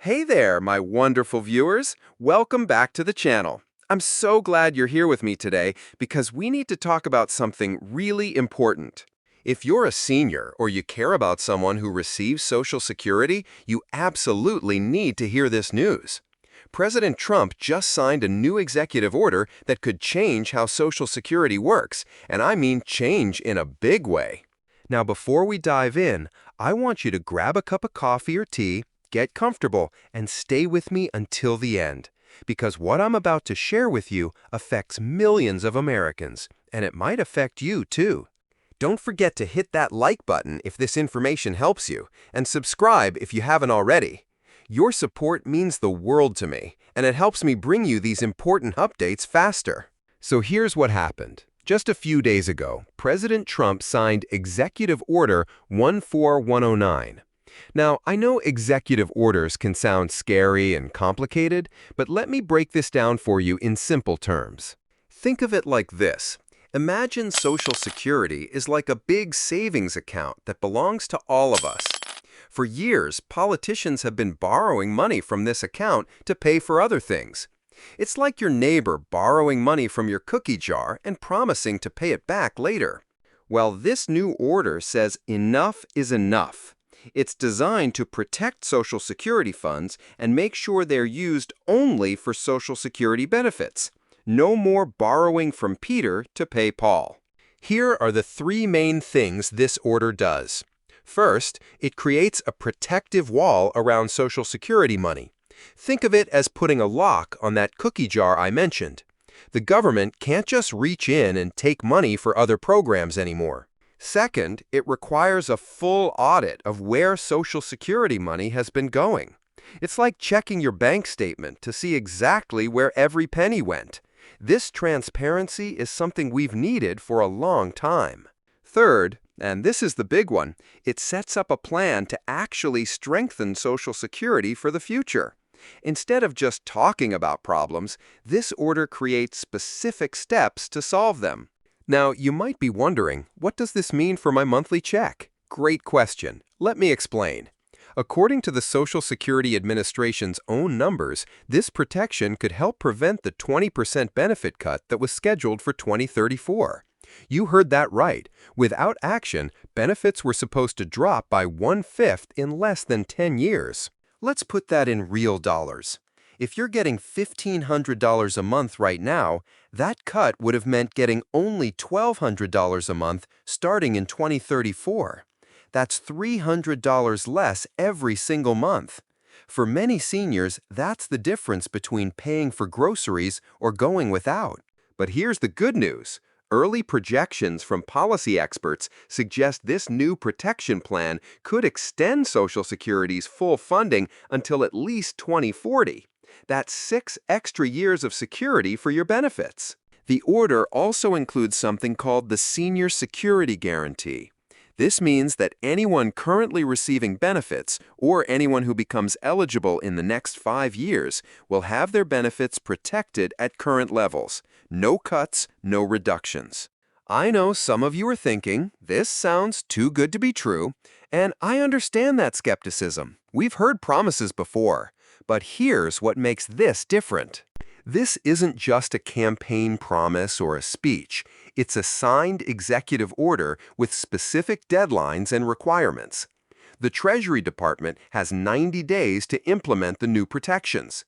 Hey there, my wonderful viewers. Welcome back to the channel. I'm so glad you're here with me today because we need to talk about something really important. If you're a senior or you care about someone who receives Social Security, you absolutely need to hear this news. President Trump just signed a new executive order that could change how Social Security works, and I mean change in a big way. Now, before we dive in, I want you to grab a cup of coffee or tea, get comfortable, and stay with me until the end, because what I'm about to share with you affects millions of Americans, and it might affect you too. Don't forget to hit that like button if this information helps you, and subscribe if you haven't already. Your support means the world to me, and it helps me bring you these important updates faster. So here's what happened. Just a few days ago, President Trump signed Executive Order 14109. Now, I know executive orders can sound scary and complicated, but let me break this down for you in simple terms. Think of it like this. Imagine Social Security is like a big savings account that belongs to all of us. For years, politicians have been borrowing money from this account to pay for other things. It's like your neighbor borrowing money from your cookie jar and promising to pay it back later. Well, this new order says enough is enough. It's designed to protect Social Security funds and make sure they're used only for Social Security benefits. No more borrowing from Peter to pay Paul. Here are the three main things this order does. First, it creates a protective wall around Social Security money. Think of it as putting a lock on that cookie jar I mentioned. The government can't just reach in and take money for other programs anymore. Second, it requires a full audit of where Social Security money has been going. It's like checking your bank statement to see exactly where every penny went. This transparency is something we've needed for a long time. Third, and this is the big one, it sets up a plan to actually strengthen Social Security for the future. Instead of just talking about problems, this order creates specific steps to solve them. Now, you might be wondering, what does this mean for my monthly check? Great question. Let me explain. According to the Social Security Administration's own numbers, this protection could help prevent the 20% benefit cut that was scheduled for 2034. You heard that right. Without action, benefits were supposed to drop by 1/5 in less than 10 years. Let's put that in real dollars. If you're getting $1,500 a month right now, that cut would have meant getting only $1,200 a month starting in 2034. That's $300 less every single month. For many seniors, that's the difference between paying for groceries or going without. But here's the good news. Early projections from policy experts suggest this new protection plan could extend Social Security's full funding until at least 2040. That's 6 extra years of security for your benefits. The order also includes something called the Senior Security Guarantee. This means that anyone currently receiving benefits, or anyone who becomes eligible in the next 5 years, will have their benefits protected at current levels. No cuts, no reductions. I know some of you are thinking, this sounds too good to be true, and I understand that skepticism. We've heard promises before. But here's what makes this different. This isn't just a campaign promise or a speech. It's a signed executive order with specific deadlines and requirements. The Treasury Department has 90 days to implement the new protections.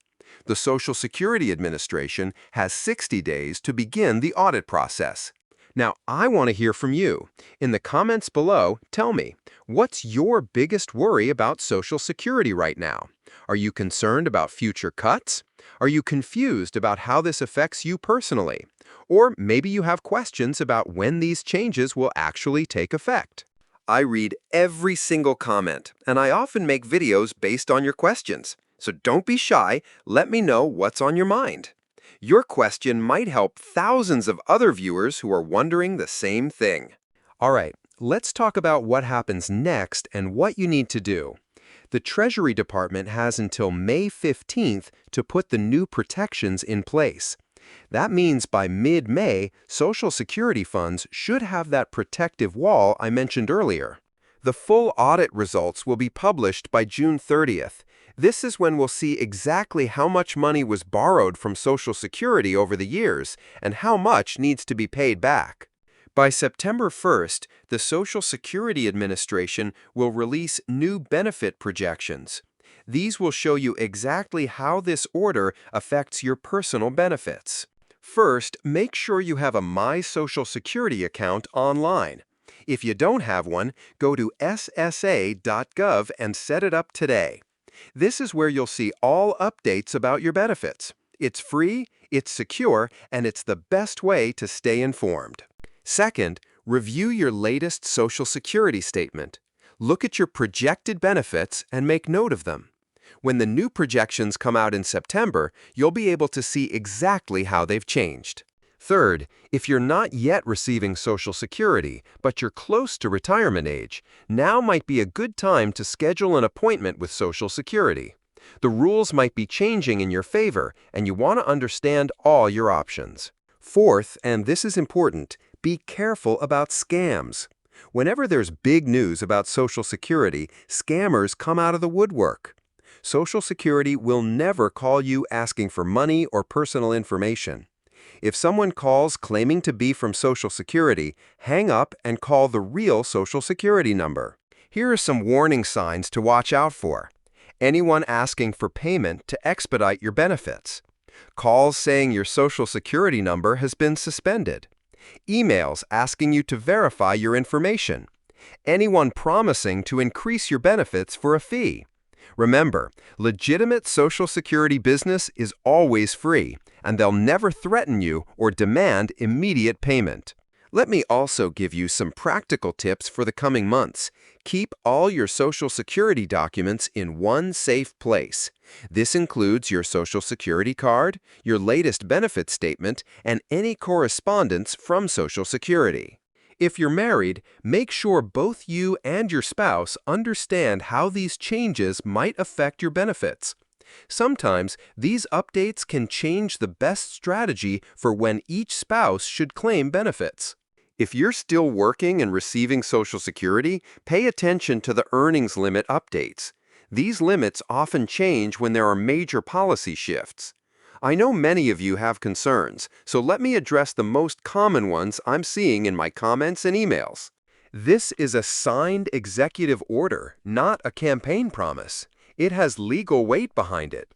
The Social Security Administration has 60 days to begin the audit process. Now, I want to hear from you. In the comments below, tell me, what's your biggest worry about Social Security right now? Are you concerned about future cuts? Are you confused about how this affects you personally? Or maybe you have questions about when these changes will actually take effect. I read every single comment, and I often make videos based on your questions. So don't be shy, let me know what's on your mind. Your question might help thousands of other viewers who are wondering the same thing. All right, let's talk about what happens next and what you need to do. The Treasury Department has until May 15th to put the new protections in place. That means by mid-May, Social Security funds should have that protective wall I mentioned earlier. The full audit results will be published by June 30th. This is when we'll see exactly how much money was borrowed from Social Security over the years and how much needs to be paid back. By September 1st, the Social Security Administration will release new benefit projections. These will show you exactly how this order affects your personal benefits. First, make sure you have a My Social Security account online. If you don't have one, go to ssa.gov and set it up today. This is where you'll see all updates about your benefits. It's free, it's secure, and it's the best way to stay informed. Second, review your latest Social Security statement. Look at your projected benefits and make note of them. When the new projections come out in September, you'll be able to see exactly how they've changed. Third, if you're not yet receiving Social Security, but you're close to retirement age, now might be a good time to schedule an appointment with Social Security. The rules might be changing in your favor, and you want to understand all your options. Fourth, and this is important, be careful about scams. Whenever there's big news about Social Security, scammers come out of the woodwork. Social Security will never call you asking for money or personal information. If someone calls claiming to be from Social Security, hang up and call the real Social Security number. Here are some warning signs to watch out for. Anyone asking for payment to expedite your benefits. Calls saying your Social Security number has been suspended. Emails asking you to verify your information. Anyone promising to increase your benefits for a fee. Remember, legitimate Social Security business is always free, and they'll never threaten you or demand immediate payment. Let me also give you some practical tips for the coming months. Keep all your Social Security documents in one safe place. This includes your Social Security card, your latest benefit statement, and any correspondence from Social Security. If you're married, make sure both you and your spouse understand how these changes might affect your benefits. Sometimes, these updates can change the best strategy for when each spouse should claim benefits. If you're still working and receiving Social Security, pay attention to the earnings limit updates. These limits often change when there are major policy shifts. I know many of you have concerns, so let me address the most common ones I'm seeing in my comments and emails. This is a signed executive order, not a campaign promise. It has legal weight behind it.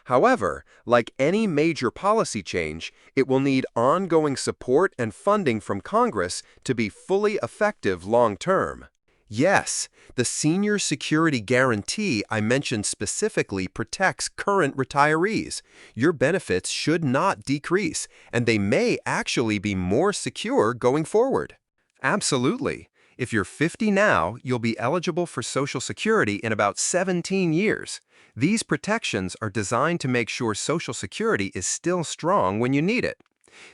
However, like any major policy change, it will need ongoing support and funding from Congress to be fully effective long-term. Yes, the Senior Security Guarantee I mentioned specifically protects current retirees. Your benefits should not decrease, and they may actually be more secure going forward. Absolutely. If you're 50 now, you'll be eligible for Social Security in about 17 years. These protections are designed to make sure Social Security is still strong when you need it.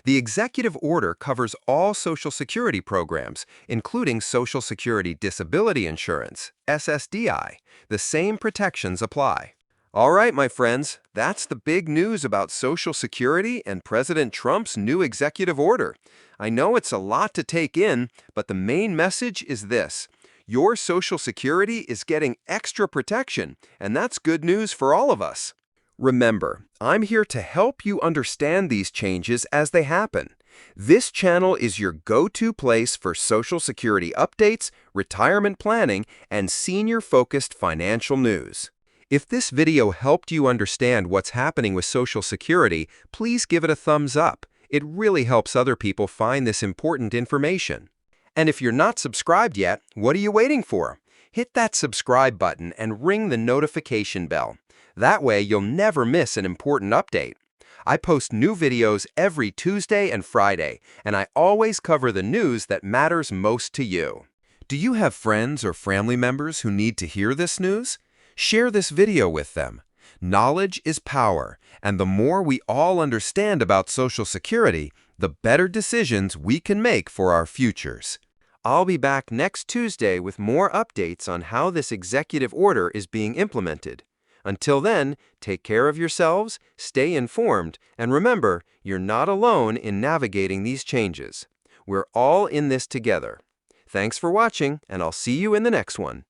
The executive order covers all Social Security programs, including Social Security Disability Insurance, SSDI. The same protections apply. All right, my friends, that's the big news about Social Security and President Trump's new executive order. I know it's a lot to take in, but the main message is this. Your Social Security is getting extra protection, and that's good news for all of us. Remember, I'm here to help you understand these changes as they happen. This channel is your go-to place for Social Security updates, retirement planning, and senior-focused financial news. If this video helped you understand what's happening with Social Security, please give it a thumbs up. It really helps other people find this important information. And if you're not subscribed yet, what are you waiting for? Hit that subscribe button and ring the notification bell. That way, you'll never miss an important update. I post new videos every Tuesday and Friday, and I always cover the news that matters most to you. Do you have friends or family members who need to hear this news? Share this video with them. Knowledge is power, and the more we all understand about Social Security, the better decisions we can make for our futures. I'll be back next Tuesday with more updates on how this executive order is being implemented. Until then, take care of yourselves, stay informed, and remember, you're not alone in navigating these changes. We're all in this together. Thanks for watching, and I'll see you in the next one.